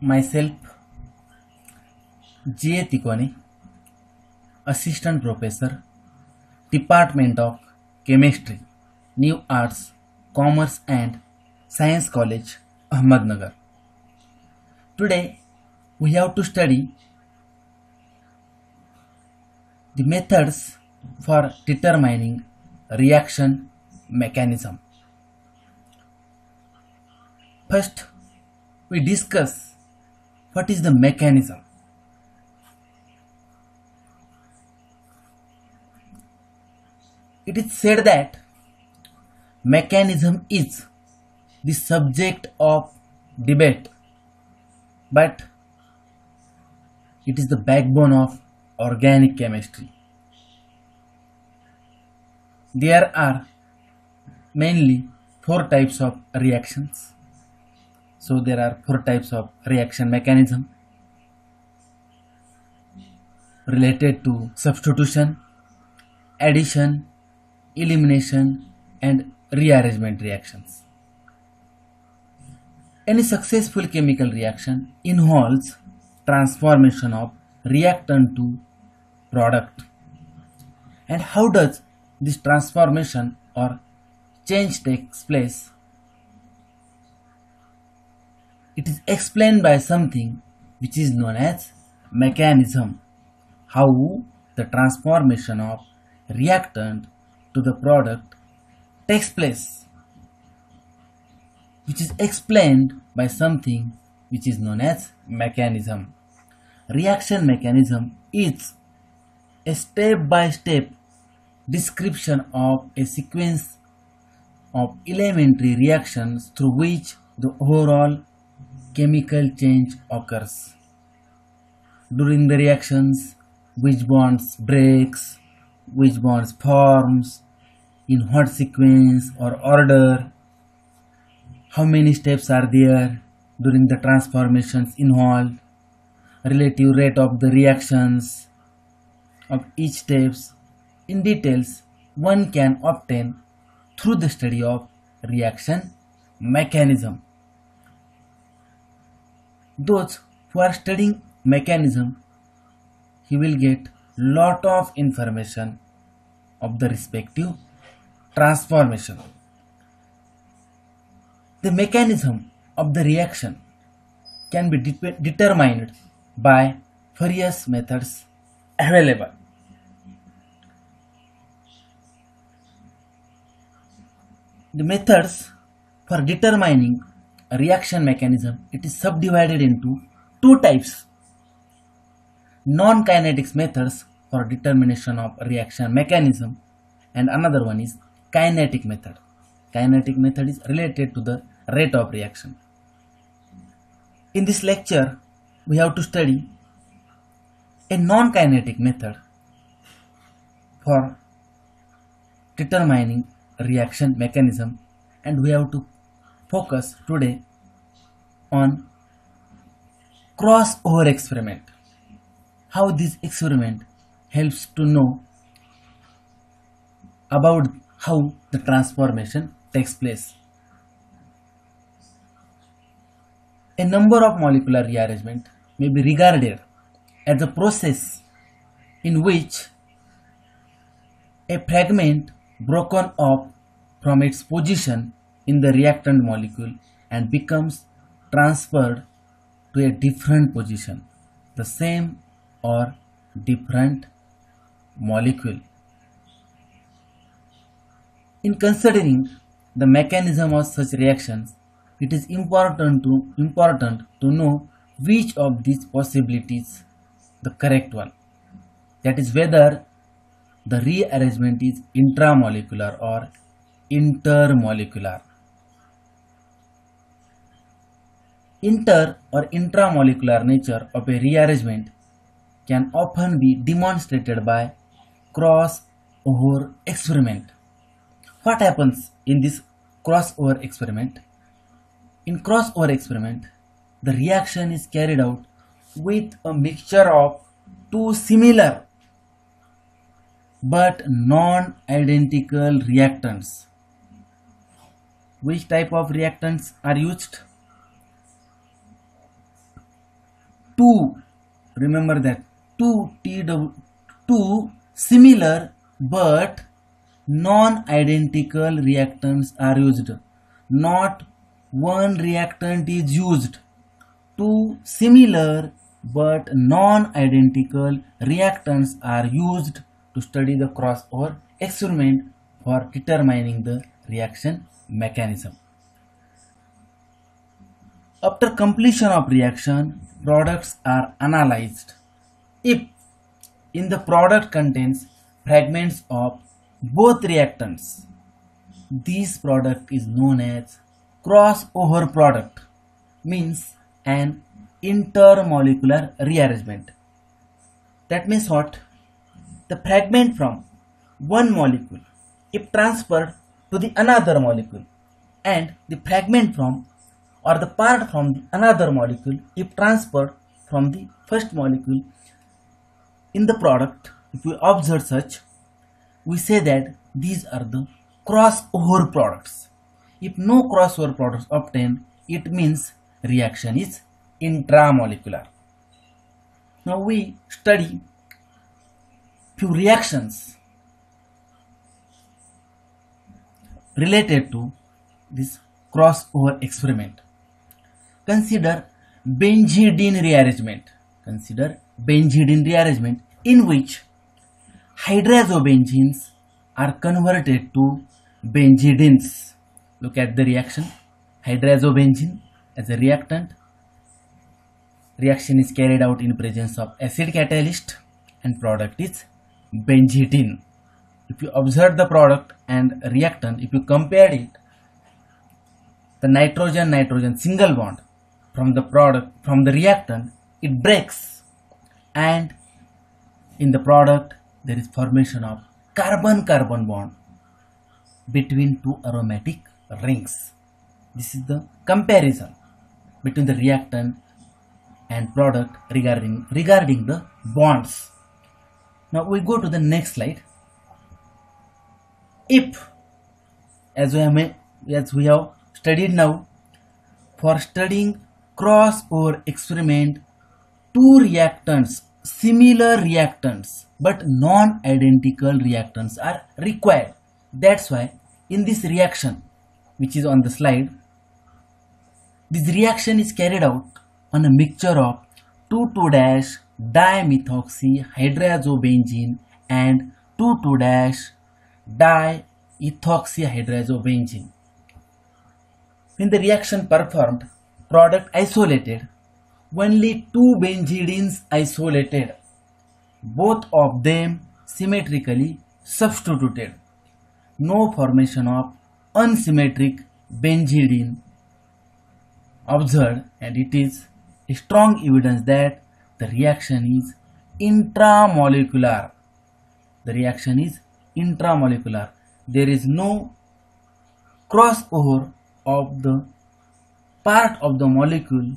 Myself, G.A. Tikone, Assistant Professor, Department of Chemistry, New Arts, Commerce and Science College, Ahmednagar. Today, we have to study the methods for determining reaction mechanism. First, we discuss what is the mechanism. It is said that mechanism is the subject of debate, but it is the backbone of organic chemistry. There are mainly four types of reactions. So there are four types of reaction mechanism related to substitution, addition, elimination and rearrangement reactions. Any successful chemical reaction involves transformation of reactant to product. And how does this transformation or change takes place? It is explained by something which is known as mechanism. How the transformation of reactant to the product takes place, which is explained by something which is known as mechanism. Reaction mechanism is a step-by-step description of a sequence of elementary reactions through which the overall chemical change occurs. During the reactions, which bonds breaks, which bonds forms, in what sequence or order, how many steps are there during the transformations involved, relative rate of the reactions of each steps. In details, one can obtain through the study of reaction mechanism. Those who are studying mechanism, he will get lot of information of the respective transformation. The mechanism of the reaction can be determined by various methods available. The methods for determining a reaction mechanism, it is subdivided into two types. Non-kinetics methods for determination of reaction mechanism and another one is kinetic method. Kinetic method is related to the rate of reaction. In this lecture, we have to study a non-kinetic method for determining reaction mechanism, and we have to focus today on crossover experiment. How this experiment helps to know about how the transformation takes place. A number of molecular rearrangement may be regarded as a process in which a fragment broken off from its position in the reactant molecule and becomes transferred to a different position, the same or different molecule. In considering the mechanism of such reactions, it is important to know which of these possibilities the correct one. That is whether the rearrangement is intramolecular or intermolecular. Inter or intramolecular nature of a rearrangement can often be demonstrated by crossover experiment. What happens in this crossover experiment? In crossover experiment, the reaction is carried out with a mixture of two similar but non-identical reactants. Which type of reactants are used? two, remember that, two similar but non-identical reactants are used. Not one reactant is used. Two similar but non-identical reactants are used to study the crossover experiment for determining the reaction mechanism. After completion of reaction, products are analyzed. If in the product contains fragments of both reactants, this product is known as crossover product, means an intermolecular rearrangement. That means what? The fragment from one molecule, if transferred to the another molecule, and the fragment from or the part from the another molecule, if transferred from the first molecule in the product, if we observe such, we say that these are the crossover products. If no crossover products obtained, it means reaction is intramolecular. Now we study few reactions related to this crossover experiment. Consider benzidine rearrangement. Consider benzidine rearrangement in which hydrazobenzene are converted to benzidines. Look at the reaction. Hydrazobenzene as a reactant. Reaction is carried out in presence of acid catalyst and product is benzidine. If you observe the product and reactant, if you compare it, the nitrogen-nitrogen single bond from the product, from the reactant, it breaks, and in the product there is formation of carbon-carbon bond between two aromatic rings. This is the comparison between the reactant and product regarding the bonds. Now we go to the next slide. If, as we have studied now, for studying crossover experiment, two reactants, similar reactants but non-identical reactants are required. That's why in this reaction, which is on the slide, this reaction is carried out on a mixture of 2,2-dimethoxyhydrazobenzene and 2,2-diethoxyhydrazobenzene. When the reaction performed, product isolated, only two benzidines isolated, both of them symmetrically substituted. No formation of unsymmetric benzidine observed, and it is a strong evidence that the reaction is intramolecular. The reaction is intramolecular. There is no crossover of the part of the molecule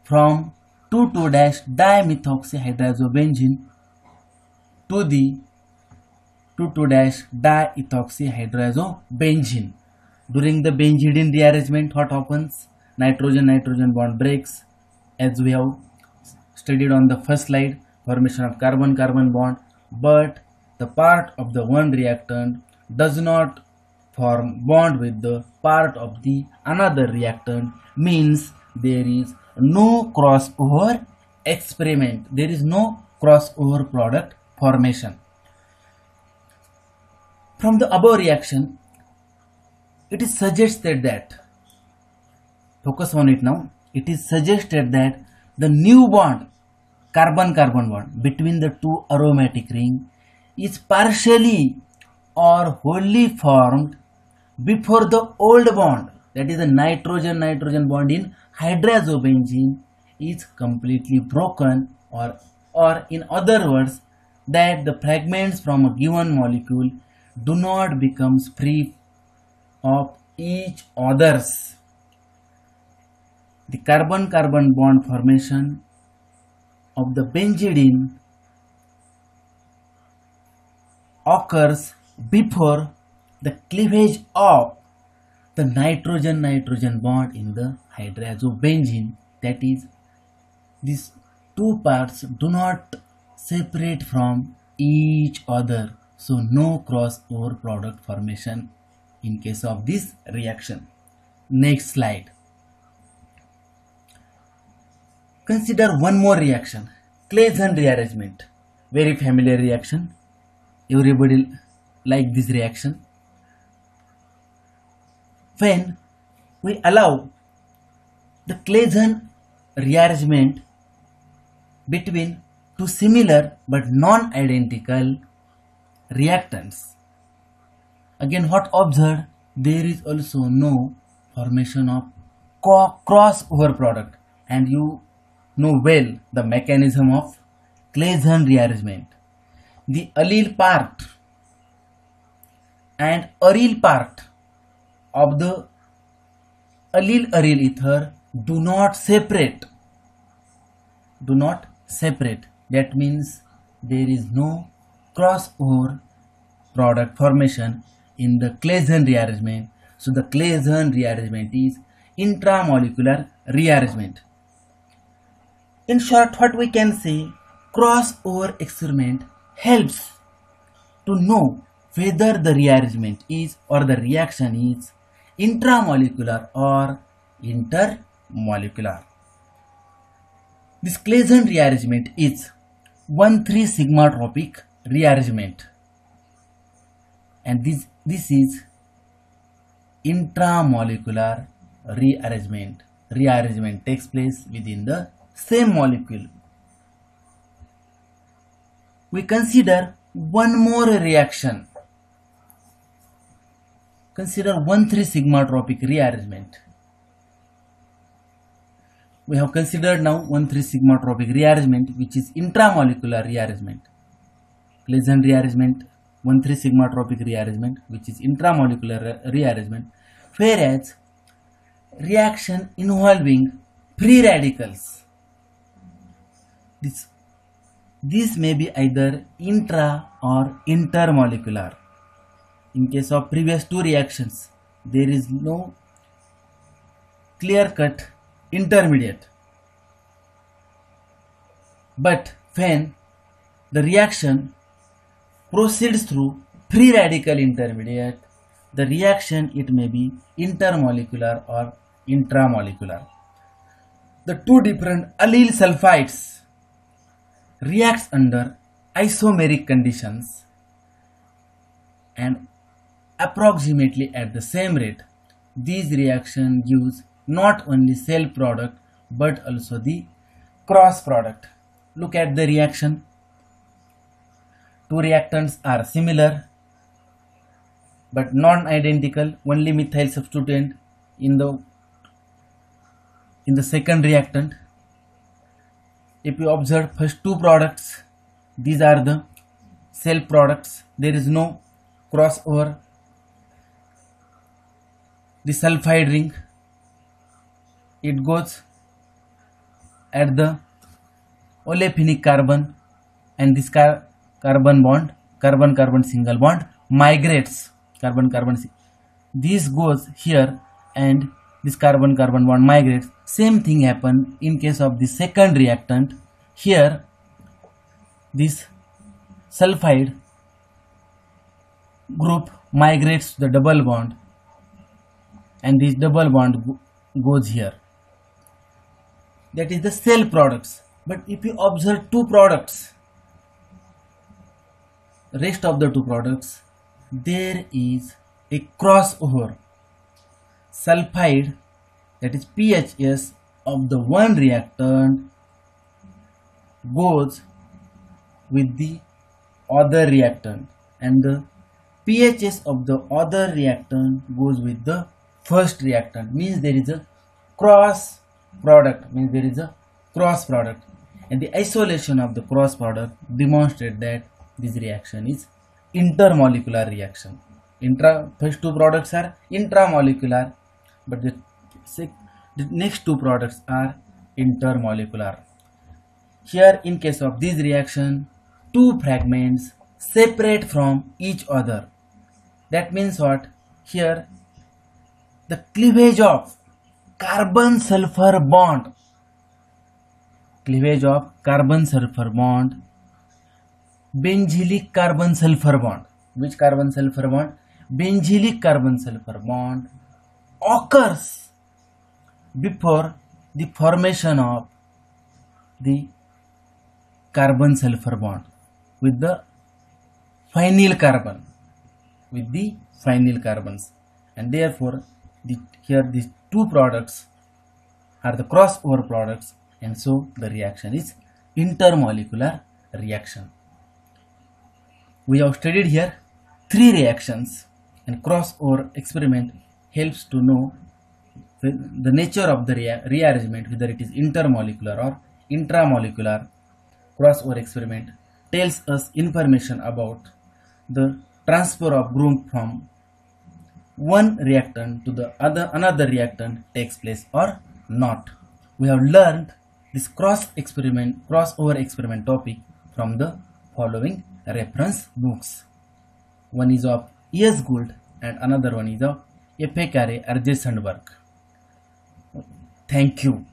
from 2,2-dimethoxyhydrazobenzene to the 2,2-diethoxyhydrazobenzene. During the benzidine rearrangement, what happens? Nitrogen-nitrogen bond breaks, as we have studied on the first slide, formation of carbon-carbon bond, but the part of the one reactant does not form bond with the part of the another reactant, means there is no crossover experiment. There is no crossover product formation. From the above reaction, it is suggested that, focus on it now, it is suggested that the new bond, carbon-carbon bond between the two aromatic rings is partially or wholly formed before the old bond, that is the nitrogen-nitrogen bond in hydrazobenzene, is completely broken, or in other words, that the fragments from a given molecule do not become free of each others. The carbon-carbon bond formation of the benzidine occurs before the cleavage of the nitrogen-nitrogen bond in the hydrazobenzene. That is, this two parts do not separate from each other, so no crossover product formation in case of this reaction. Next slide. Consider one more reaction, Claisen rearrangement. Very familiar reaction. Everybody like this reaction. When we allow the Claisen rearrangement between two similar but non-identical reactants, again what observed, there is also no formation of crossover product, and you know well the mechanism of Claisen rearrangement. The allyl part and aryl part of the allyl-aryl ether do not separate. That means there is no crossover product formation in the Claisen rearrangement. So the Claisen rearrangement is intramolecular rearrangement. In short, what we can say, crossover experiment helps to know whether the rearrangement is or the reaction is intramolecular or intermolecular. This Claisen rearrangement is 1,3 sigmatropic rearrangement, and this is intramolecular rearrangement. Rearrangement takes place within the same molecule. We consider one more reaction. Consider 1,3 sigmatropic rearrangement. We have considered now 1,3 sigmatropic rearrangement, which is intramolecular rearrangement. Claisen rearrangement, 1,3 sigmatropic rearrangement, which is intramolecular rearrangement. Whereas reaction involving free radicals, this may be either intra or intermolecular. In case of previous two reactions, there is no clear-cut intermediate. But when the reaction proceeds through free radical intermediate, the reaction it may be intermolecular or intramolecular. The two different allyl sulfides reacts under isomeric conditions and approximately at the same rate. These reaction gives not only cell product but also the cross product. Look at the reaction. Two reactants are similar but non-identical. Only methyl substituent in the second reactant. If you observe first two products, these are the cell products. There is no crossover. The sulfide ring, it goes at the olefinic carbon, and this carbon carbon single bond migrates. This goes here and this carbon bond migrates. Same thing happen in case of the second reactant. Here this sulfide group migrates to the double bond, and this double bond goes here. That is the cell products. But if you observe two products, rest of the two products, there is a crossover. Sulfide, that is PHS of the one reactant, goes with the other reactant, and the PHS of the other reactant goes with the first reactant. Means there is a cross product. And the isolation of the cross product demonstrates that this reaction is intermolecular reaction. First two products are intramolecular, but the next two products are intermolecular. Here in case of this reaction, two fragments separate from each other. That means what? Here the cleavage of carbon sulfur bond cleavage of carbon sulfur bond, benzylic carbon sulfur bond. Which carbon sulfur bond? Benzylic carbon sulfur bond occurs before the formation of the carbon sulfur bond with the phenyl carbon, with the phenyl carbons, and therefore here these two products are the crossover products, and so the reaction is intermolecular reaction. We have studied here three reactions, and crossover experiment helps to know the nature of the rearrangement, whether it is intermolecular or intramolecular. Crossover experiment tells us information about the transfer of group from one reactant to the another reactant takes place or not. We have learned this crossover experiment topic from the following reference books. One is of E.S. Gould and another one is of F.A. Carey, R.J. Sandberg. Thank you.